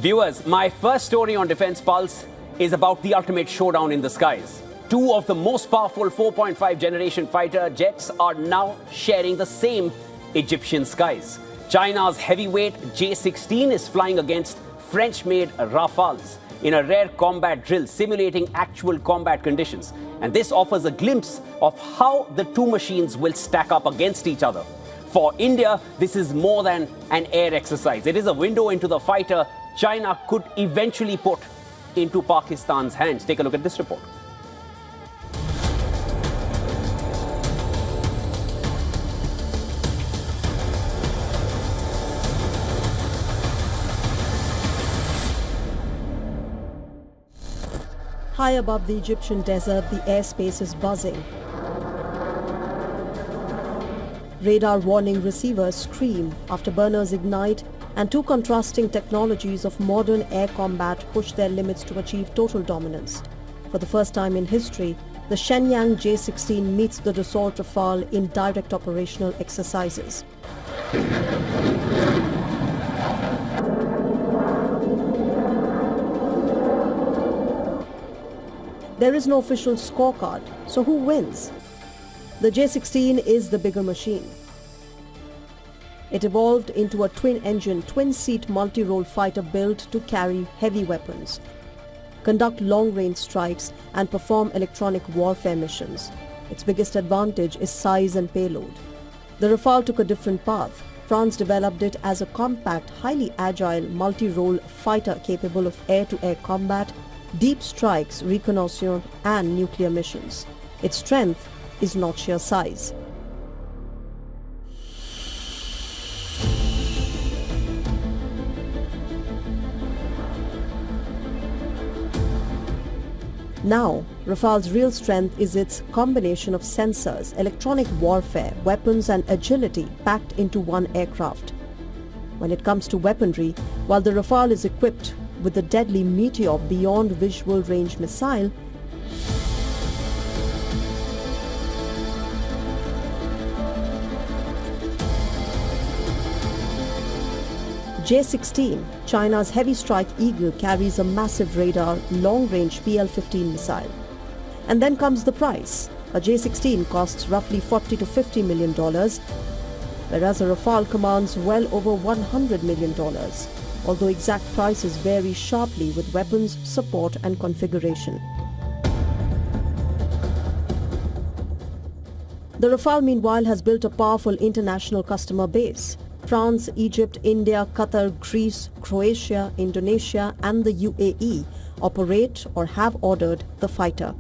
Viewers, my first story on Defence Pulse is about the ultimate showdown in the skies. Two of the most powerful 4.5 generation fighter jets are now sharing the same Egyptian skies. China's heavyweight J-16 is flying against French-made Rafales in a rare combat drill simulating actual combat conditions. And this offers a glimpse of how the two machines will stack up against each other. For India, this is more than an air exercise. It is a window into the fighter China could eventually put into Pakistan's hands. Take a look at this report. High above the Egyptian desert, the airspace is buzzing. Radar warning receivers scream, afterburners ignite, and two contrasting technologies of modern air combat push their limits to achieve total dominance. For the first time in history, the Shenyang J-16 meets the Dassault Rafale in direct operational exercises. There is no official scorecard, so who wins? The J-16 is the bigger machine. It evolved into a twin-engine, twin-seat multi-role fighter built to carry heavy weapons, conduct long-range strikes and perform electronic warfare missions. Its biggest advantage is size and payload. The Rafale took a different path. France developed it as a compact, highly agile, multi-role fighter capable of air-to-air combat, deep strikes, reconnaissance and nuclear missions. Its strength is not sheer size. Now, Rafale's real strength is its combination of sensors, electronic warfare, weapons and agility packed into one aircraft. When it comes to weaponry, while the Rafale is equipped with the deadly Meteor beyond visual range missile, J-16, China's heavy strike Eagle, carries a massive radar, long-range PL-15 missile. And then comes the price. A J-16 costs roughly $40 to $50 million, whereas a Rafale commands well over $100 million, although exact prices vary sharply with weapons, support and configuration. The Rafale, meanwhile, has built a powerful international customer base. France, Egypt, India, Qatar, Greece, Croatia, Indonesia and the UAE operate or have ordered the fighter.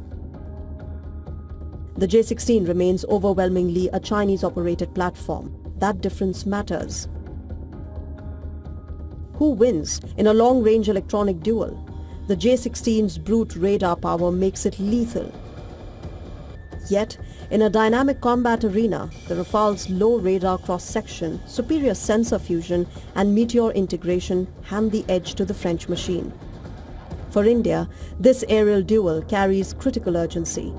The J-16 remains overwhelmingly a Chinese-operated platform. That difference matters. Who wins in a long-range electronic duel? The J-16's brute radar power makes it lethal. Yet, in a dynamic combat arena, the Rafale's low radar cross-section, superior sensor fusion and Meteor integration hand the edge to the French machine. For India, this aerial duel carries critical urgency.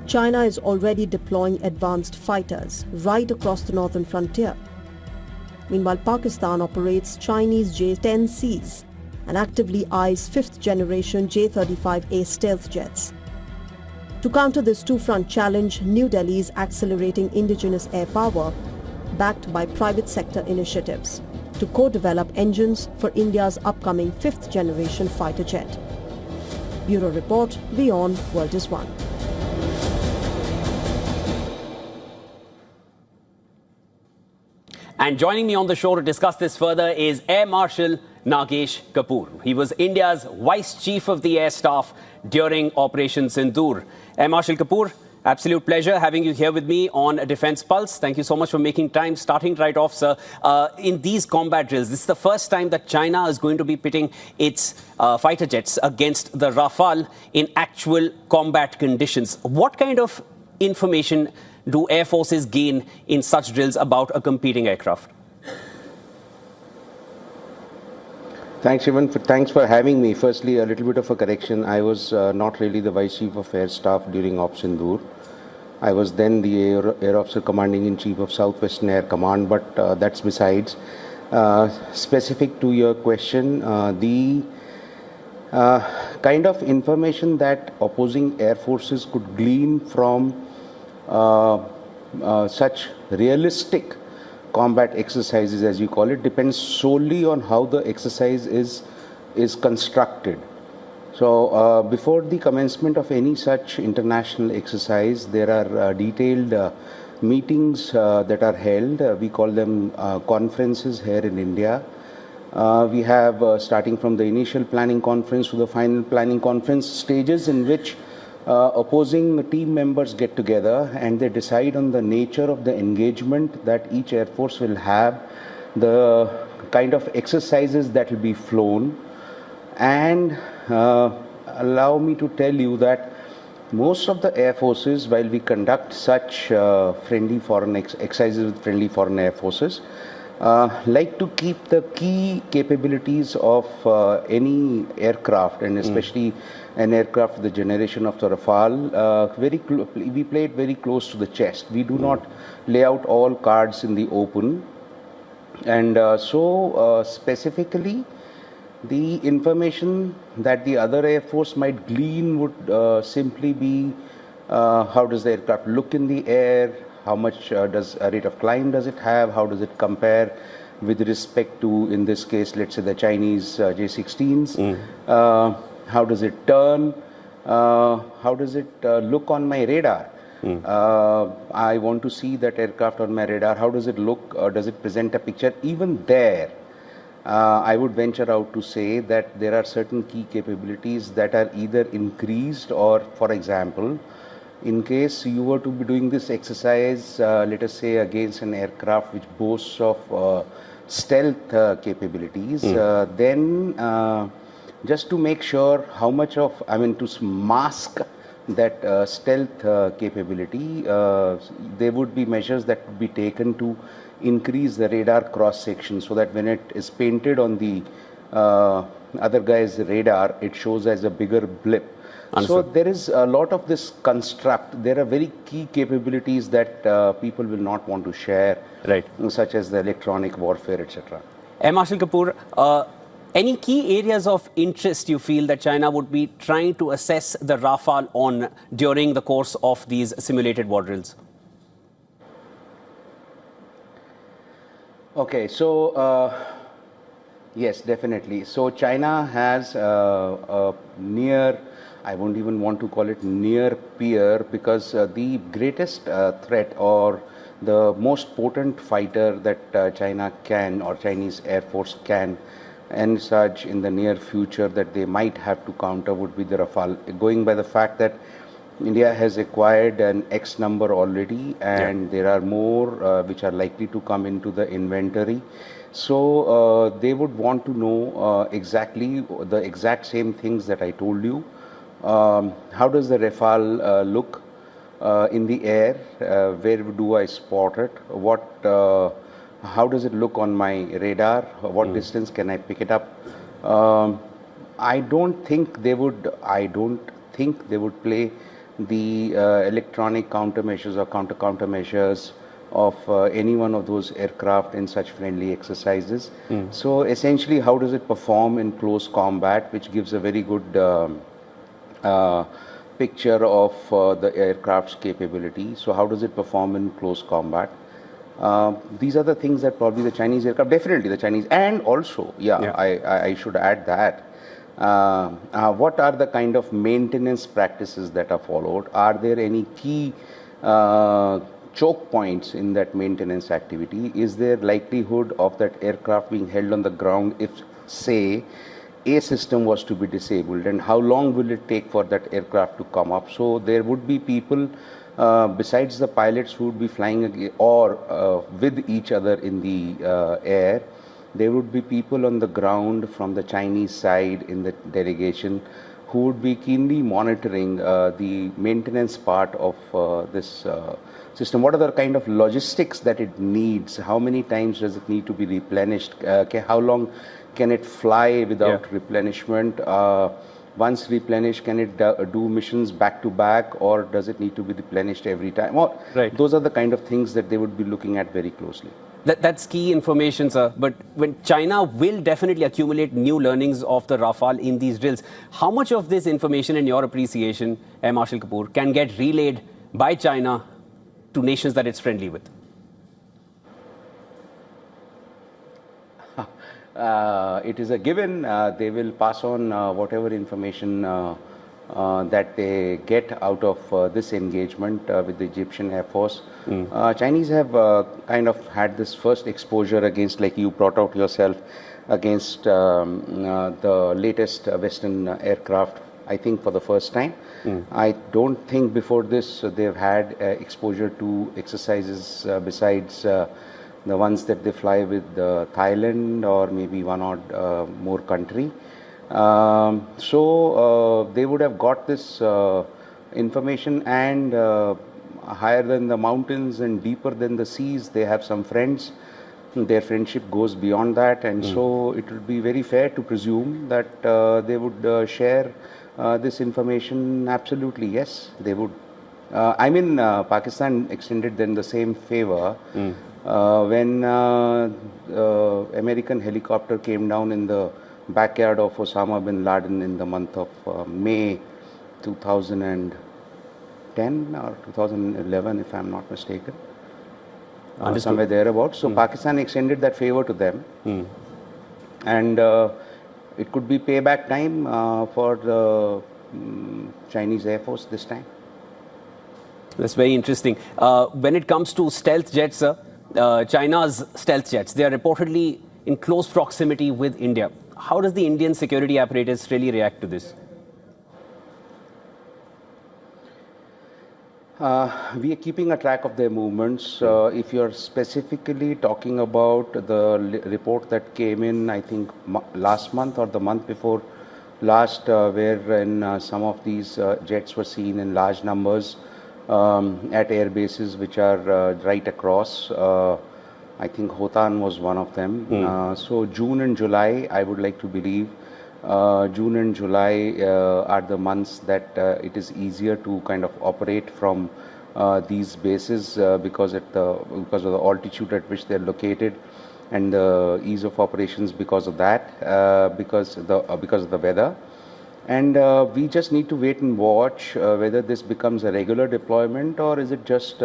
China is already deploying advanced fighters right across the northern frontier. Meanwhile, Pakistan operates Chinese J-10Cs and actively eyes 5th generation J-35A stealth jets. To counter this two-front challenge, New Delhi is accelerating indigenous air power, backed by private sector initiatives, to co-develop engines for India's upcoming 5th generation fighter jet. Bureau Report, WION World is One. And joining me on the show to discuss this further is Air Marshal Nagesh Kapoor. He was India's Vice Chief of the Air Staff during Operation Sindoor. Air Marshal Kapoor, absolute pleasure having you here with me on Defence Pulse. Thank you so much for making time. Starting right off, sir, in these combat drills, this is the first time that China is going to be pitting its fighter jets against the Rafale in actual combat conditions. What kind of information do air forces gain in such drills about a competing aircraft? Thanks, Shivan. Thanks for having me. Firstly, a little bit of a correction. I was not really the Vice Chief of Air Staff during Ops Sindoor. I was then the Air Officer Commanding in Chief of Southwestern Air Command, but that's besides. Specific to your question, the kind of information that opposing air forces could glean from such realistic combat exercises, as you call it, depends solely on how the exercise is constructed. So before the commencement of any such international exercise, there are detailed meetings that are held. We call them conferences here in India. We have starting from the initial planning conference to the final planning conference, stages in which opposing team members get together and they decide on the nature of the engagement that each Air Force will have, the kind of exercises that will be flown. And allow me to tell you that most of the Air Forces, while we conduct such friendly foreign exercises with friendly foreign Air Forces, like to keep the key capabilities of any aircraft, and especially an aircraft of the generation of the Rafale, we play it very close to the chest. We do not lay out all cards in the open. And specifically, the information that the other Air Force might glean would simply be how does the aircraft look in the air, how much does a rate of climb does it have, how does it compare with respect to, in this case, let's say the Chinese J-16s, how does it turn, how does it look on my radar. I want to see that aircraft on my radar, how does it look, does it present a picture. Even there, I would venture out to say that there are certain key capabilities that are either increased or, for example, in case you were to be doing this exercise, let us say against an aircraft which boasts of stealth capabilities, then just to make sure how much of, to mask that stealth capability, there would be measures that would be taken to increase the radar cross section so that when it is painted on the other guy's radar, it shows as a bigger blip. So there is a lot of this construct. There are very key capabilities that people will not want to share, right, such as the electronic warfare, etc. Air Marshal Kapoor, any key areas of interest you feel that China would be trying to assess the Rafale on during the course of these simulated war drills? Okay, so yes, definitely. So China has a near, I won't even want to call it near peer, because the greatest threat or the most potent fighter that China can, or Chinese Air Force can envisage in the near future that they might have to counter would be the Rafale, going by the fact that India has acquired an X number already, and there are more which are likely to come into the inventory. So they would want to know exactly the exact same things that I told you. How does the Rafale look in the air? Where do I spot it? How does it look on my radar? What distance can I pick it up? I don't think they would play the electronic countermeasures or countermeasures of any one of those aircraft in such friendly exercises. So essentially, how does it perform in close combat, which gives a very good picture of the aircraft's capability. So how does it perform in close combat? These are the things that probably the Chinese aircraft, definitely the Chinese, and also, I should add that, what are the kind of maintenance practices that are followed? Are there any key choke points in that maintenance activity? Is there likelihood of that aircraft being held on the ground if, say, a system was to be disabled, and how long will it take for that aircraft to come up? So there would be people besides the pilots who would be flying or with each other in the air. There would be people on the ground from the Chinese side in the delegation who would be keenly monitoring the maintenance part of this system. What are the kind of logistics that it needs? How many times does it need to be replenished? How long can it fly without replenishment? Once replenished, can it do missions back to back, or does it need to be replenished every time? Well, those are the kind of things that they would be looking at very closely. That's key information, sir. But when China will definitely accumulate new learnings of the Rafale in these drills, how much of this information, in your appreciation, Air Marshal Kapoor, can get relayed by China to nations that it's friendly with? It is a given. They will pass on whatever information that they get out of this engagement with the Egyptian Air Force. Chinese have kind of had this first exposure against, like you brought out yourself, against the latest Western aircraft, I think for the first time. I don't think before this they've had exposure to exercises besides the ones that they fly with Thailand or maybe one or more country. So they would have got this information, and higher than the mountains and deeper than the seas, they have some friends. Their friendship goes beyond that, and so it would be very fair to presume that they would share this information. Absolutely, yes, they would. I mean, Pakistan extended them the same favor when American helicopter came down in the backyard of Osama bin Laden in the month of May 2010 or 2011, if I'm not mistaken. Somewhere thereabouts. So Pakistan extended that favor to them, and it could be payback time for the Chinese Air Force this time. That's very interesting. When it comes to stealth jets, China's stealth jets, they are reportedly in close proximity with India. How does the Indian security apparatus really react to this? We are keeping a track of their movements. If you're specifically talking about the report that came in, I think last month or the month before last, wherein some of these jets were seen in large numbers at air bases which are right across. I think Hotan was one of them. So June and July, I would like to believe, June and July are the months that it is easier to kind of operate from these bases because of the altitude at which they are located, and the ease of operations because of that, because of the weather. And we just need to wait and watch whether this becomes a regular deployment, or is it just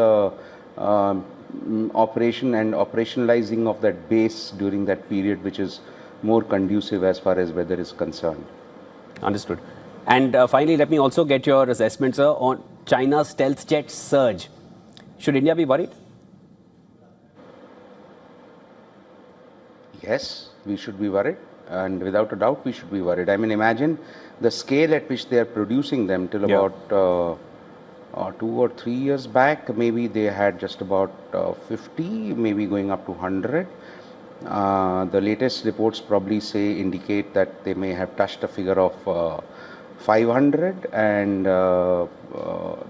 operation and operationalizing of that base during that period, which is more conducive as far as weather is concerned. Understood. And finally, let me also get your assessment, sir, on China's stealth jet surge. Should India be worried? Yes, we should be worried, and without a doubt we should be worried. I mean, imagine the scale at which they are producing them. Till about 2 or 3 years back, maybe they had just about 50, maybe going up to 100. The latest reports probably indicate that they may have touched a figure of 500, and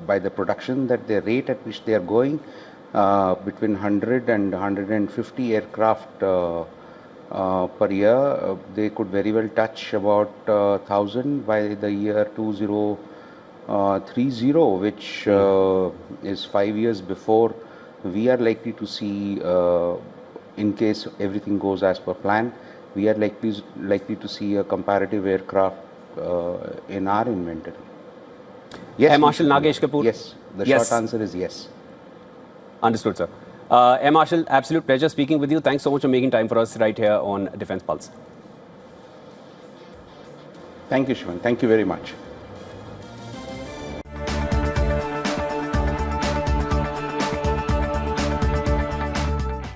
by the production that the rate at which they are going, between 100 and 150 aircraft per year, they could very well touch about 1,000 by the year 2030, which is 5 years before we are likely to see. In case everything goes as per plan, we are likely to see a comparative aircraft in our inventory. Yes, Air Marshal Nagesh Kapoor. Yes, the short answer is yes. Understood, sir. Air Marshal, absolute pleasure speaking with you. Thanks so much for making time for us right here on Defence Pulse. Thank you, Shivan. Thank you very much.